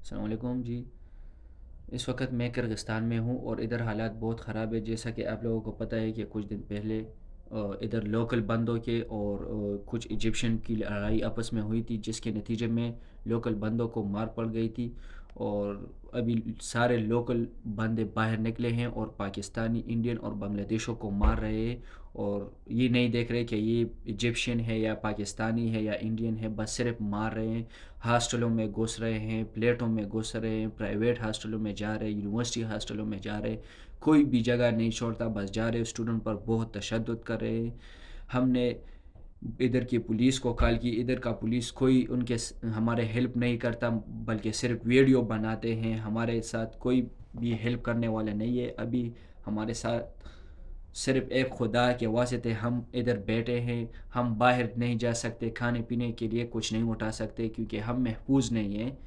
अस्सलाम वालेकुम जी। इस वक्त मैं किर्गिस्तान में हूँ और इधर हालात बहुत ख़राब है। जैसा कि आप लोगों को पता है कि कुछ दिन पहले इधर लोकल बंदों के और कुछ इजिप्शियन की लड़ाई आपस में हुई थी, जिसके नतीजे में लोकल बंदों को मार पड़ गई थी। और अभी सारे लोकल बंदे बाहर निकले हैं और पाकिस्तानी, इंडियन और बांग्लादेशों को मार रहे हैं। और ये नहीं देख रहे कि ये इजिप्शियन है या पाकिस्तानी है या इंडियन है, बस सिर्फ मार रहे हैं। हॉस्टलों में घुस रहे हैं, फ्लैटों में घुस रहे हैं, प्राइवेट हॉस्टलों में जा रहे हैं, यूनिवर्सिटी हॉस्टलों में जा रहे हैं। कोई भी जगह नहीं छोड़ता, बस जा रहे हैं, स्टूडेंट पर बहुत तशद्दुद कर रहे हैं। हमने इधर की पुलिस को कॉल की, इधर का पुलिस कोई हमारे हेल्प नहीं करता, बल्कि सिर्फ वीडियो बनाते हैं। हमारे साथ कोई भी हेल्प करने वाला नहीं है। अभी हमारे साथ सिर्फ एक खुदा के वास्ते हम इधर बैठे हैं। हम बाहर नहीं जा सकते, खाने पीने के लिए कुछ नहीं उठा सकते क्योंकि हम महफूज नहीं हैं।